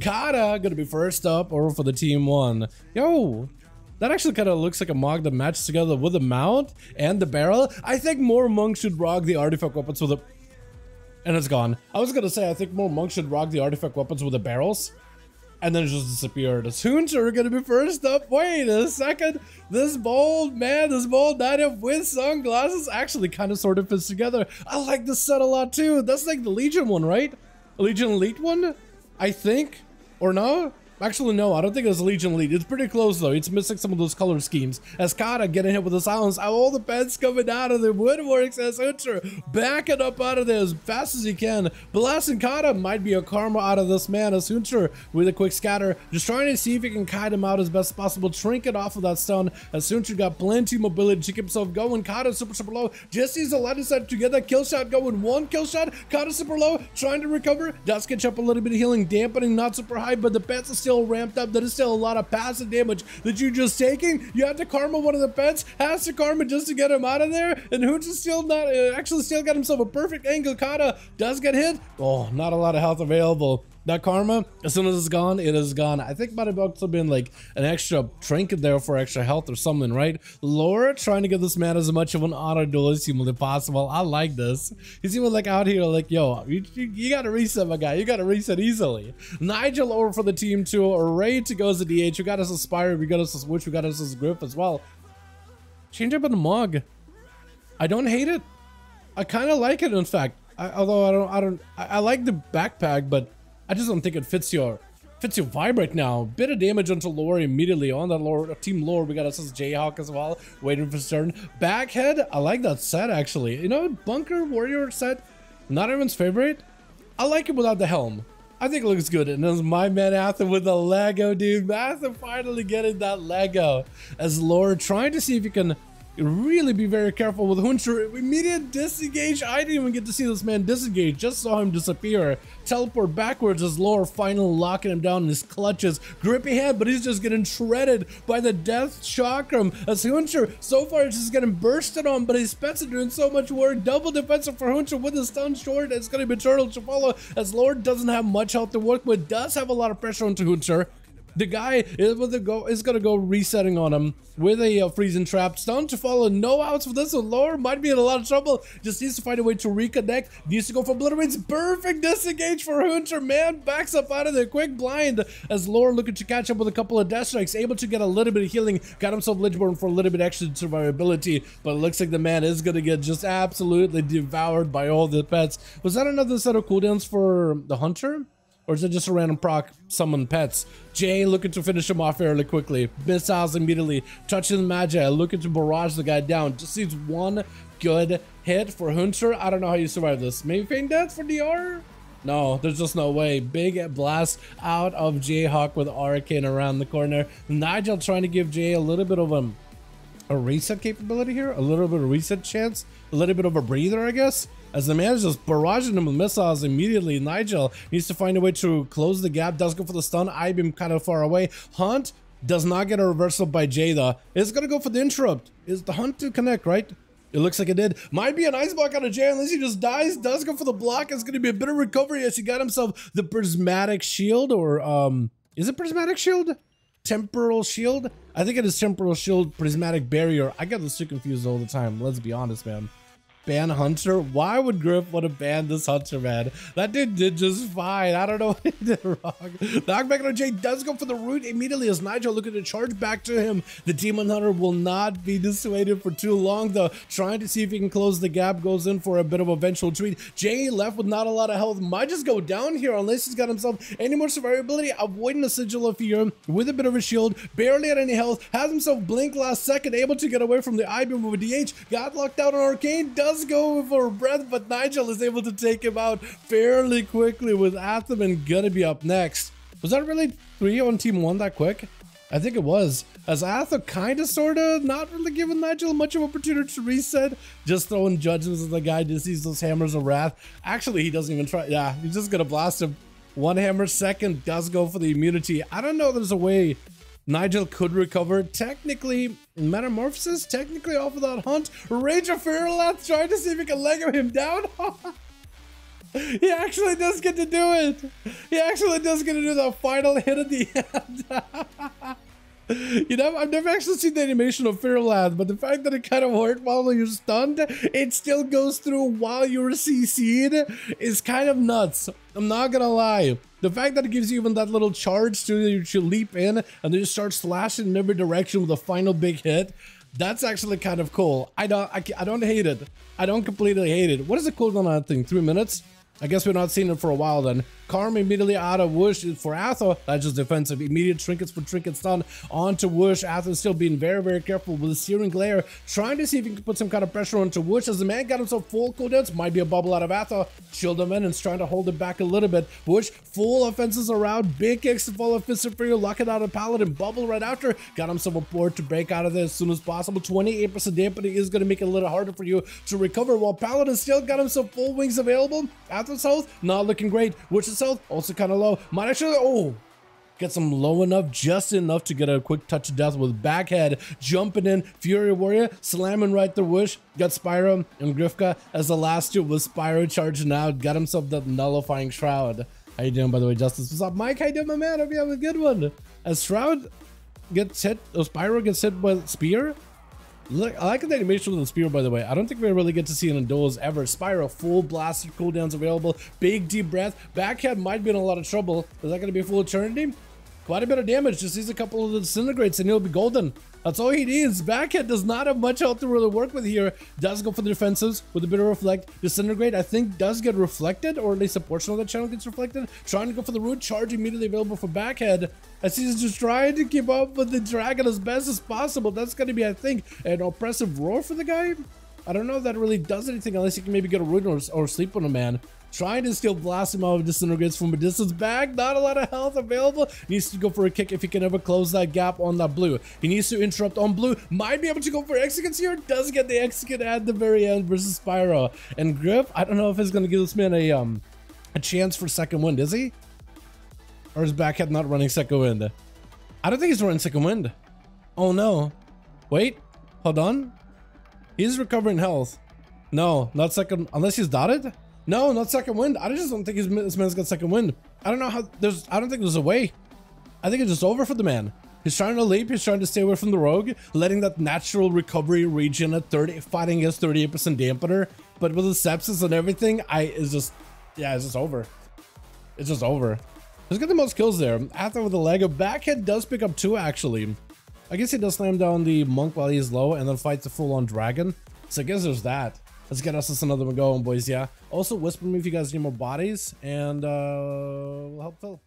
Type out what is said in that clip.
Kata gonna be first up over for the team one. Yo, that actually kind of looks like a Mog that matches together with the mount and the barrel. I think more monks should rock the artifact weapons with the... And it's gone. I was gonna say, I think more monks should rock the artifact weapons with the barrels. And then it just disappeared. Hunter are gonna be first up. Wait a second. This bold man, this bold knight up with sunglasses actually kind of sort of fits together. I like this set a lot too. That's like the Legion one, right? Legion Elite one? I think. Or no? Actually, no, I don't think it's Legion Elite. It's pretty close, though. It's missing some of those color schemes. As Kata getting hit with the silence, all the pets coming out of the woodworks as Hunter backing up out of there as fast as he can. Blasting Kata might be a karma out of this man as Hunter with a quick scatter, just trying to see if he can kite him out as best possible, trinket off of that stun as Hunter got plenty of mobility to keep himself going. Kata super low, just needs a line of sight to get that kill shot going. One kill shot, Kata super low, trying to recover, does catch up a little bit of healing, dampening not super high, but the pets are still ramped up. There is still a lot of passive damage that you're just taking. You have to karma one of the pets, has to karma just to get him out of there, and Hunter's still not, actually still got himself a perfect angle. Kata does get hit. Oh, not a lot of health available. That karma, as soon as it's gone, it is gone. I think might have also been like an extra trinket there for extra health or something, right? Laura trying to give this man as much of an auto duel as humanly possible. I like this. He's even like out here like, yo, you gotta reset, my guy. You gotta reset easily. Nigel over for the team too. Array to go as a DH. We got us a Spire. We got us a Switch. We got us a Grip as well. Change up in the Mog. I don't hate it. I kind of like it, in fact. Although I like the backpack, but I just don't think it fits your vibe right now. Bit of damage onto lore immediately on that lore, team lore. We got us as Jayhawk as well, waiting for his turn. Backhead, I like that set actually. You know, Bunker Warrior set, not everyone's favorite. I like it without the helm. I think it looks good. And there's my man Atha with the Lego, dude. Atha finally getting that Lego as lore, trying to see if you can really be very careful with Hunter. Immediate disengage. I didn't even get to see this man disengage, just saw him disappear. Teleport backwards as Lore finally locking him down in his clutches. Grippy hand, but he's just getting shredded by the death chakram as Hunter so far is just getting bursted on, but his pets are doing so much work. Double defensive for Hunter with his stun short. It's going to be Turtle to follow as Lore doesn't have much health to work with, does have a lot of pressure onto Hunter. The guy is gonna go resetting on him with a freezing trap. Stun to follow, no outs for this one. Lore might be in a lot of trouble. Just needs to find a way to reconnect. Needs to go for obliterates. Perfect disengage for Hunter. Man backs up out of the quick blind as Lore looking to catch up with a couple of death strikes. Able to get a little bit of healing. Got himself Ledgeborn for a little bit extra survivability. But it looks like the man is gonna get just absolutely devoured by all the pets. Was that another set of cooldowns for the Hunter? Or is it just a random proc summon pets? Jay looking to finish him off fairly quickly. Missiles immediately. Touching the Magi. Looking to barrage the guy down. Just needs one good hit for Hunter. I don't know how you survive this. Maybe feign death for DR? No, there's just no way. Big blast out of Jayhawk with Arcane around the corner. Nigel trying to give Jay a little bit of a reset capability here. A little bit of reset chance. A little bit of a breather, I guess. As the man is just barraging him with missiles immediately. Nigel needs to find a way to close the gap. Does go for the stun. I-beam kind of far away. Hunt does not get a reversal by Jay though. It's gonna go for the interrupt. Is the Hunt to connect, right? It looks like it did. Might be an ice block out of Jay unless he just dies. Does go for the block. It's gonna be a bit of recovery as he got himself the prismatic shield, or is it prismatic shield? Temporal shield? I think it is temporal shield, prismatic barrier. I get this too confused all the time. Let's be honest, man. Ban Hunter? Why would Griff want to ban this Hunter, man? That dude did just fine. I don't know what he did wrong. Knockback on Jay does go for the root immediately as Nigel looking to charge back to him. The Demon Hunter will not be dissuaded for too long though. Trying to see if he can close the gap. Goes in for a bit of a vengeful treat. Jay left with not a lot of health. Might just go down here unless he's got himself any more survivability. Avoiding the Sigil of Fear with a bit of a shield. Barely at any health. Has himself blink last second. Able to get away from the I-beam with a DH. Got locked out on Arcane. Does go for breath, but Nigel is able to take him out fairly quickly with Athaman gonna be up next. Was that really 3 on team 1 that quick? I think it was. As Atha kinda sorta not really giving Nigel much of an opportunity to reset, just throwing judgments at the guy just sees those hammers of wrath. Actually, he doesn't even try. Yeah, he's just gonna blast him. One hammer second, does go for the immunity. I don't know if there's a way Nigel could recover. Technically, Metamorphosis, technically off of that Hunt. Rage of Feralath trying to see if he can leg him down. He actually does get to do it. He actually does get to do the final hit at the end. You know, I've never actually seen the animation of Fairland, but the fact that it kind of worked while you're stunned, it still goes through while you're CC'd is kind of nuts. I'm not gonna lie. The fact that it gives you even that little charge to leap in and then you start slashing in every direction with a final big hit, that's actually kind of cool. I don't hate it. I don't completely hate it. What is the cooldown on that thing? 3 minutes? I guess we're not seeing it for a while then. Karm immediately out of Whoosh for Atho. That's just defensive. Immediate trinkets for trinket stun onto Whoosh. Atho still being very, very careful with the Searing Glare. Trying to see if he can put some kind of pressure onto Whoosh as the man got himself full cooldowns. Might be a bubble out of Atho. Shield him in and trying to hold it back a little bit. Whoosh, full offenses around. Big kicks to follow Fist for you. Lock it out of Paladin. Bubble right after. Got himself a board to break out of this as soon as possible. 28% dampening is going to make it a little harder for you to recover while Paladin still got himself full wings available. Atho's health, not looking great. Whoosh's health, also kind of low. Might actually, gets him low enough, just enough to get a quick touch of death with Backhead jumping in. Fury Warrior slamming right through Whoosh. Got Spyro and Grifka as the last two with Spyro charging out. Got himself the nullifying Shroud. How you doing, by the way, Justice? What's up, Mike? How you doing, my man? Hope you have a good one. As Shroud gets hit, Spyro gets hit by Spear. Look, I like the animation with the Spear, by the way. I don't think we really get to see it in duels ever. Spyro, full blaster cooldowns available. Big deep breath. Backhead might be in a lot of trouble. Is that going to be full eternity? Quite a bit of damage. Just needs a couple of disintegrates and he'll be golden. That's all he needs. Backhead does not have much health to really work with here. Does go for the defensives with a bit of reflect. Disintegrate, I think, does get reflected, or at least a portion of the channel gets reflected. Trying to go for the root charge immediately available for Backhead. As he's just trying to keep up with the dragon as best as possible. That's going to be, I think, an oppressive roar for the guy. I don't know if that really does anything unless you can maybe get a root or sleep on a man. Trying to still blast him out of disintegrates from a distance. Back, not a lot of health available. Needs to go for a kick if he can ever close that gap on that blue. He needs to interrupt on blue. Might be able to go for executes here. Does get the execute at the very end versus Spyro. And Griff, I don't know if he's going to give this man a chance for second wind, is he? Or is Backhead not running second wind? I don't think he's running second wind. Oh no. Wait, hold on. He's recovering health. No, not second, unless he's dotted? No, not second wind. I just don't think this man's got second wind. I don't know how, I don't think there's a way. I think it's just over for the man. He's trying to leap, he's trying to stay away from the rogue, letting that natural recovery regen at 30, fighting his 38% dampener. But with the sepsis and everything, it's just over. It's just over. He's got the most kills there. After with the leg of Backhead does pick up 2 actually. I guess he does slam down the monk while he's low and then fights the full on dragon. So I guess there's that. Let's get us another one going, boys, yeah. Also, whisper me if you guys need more bodies, and we'll help fill.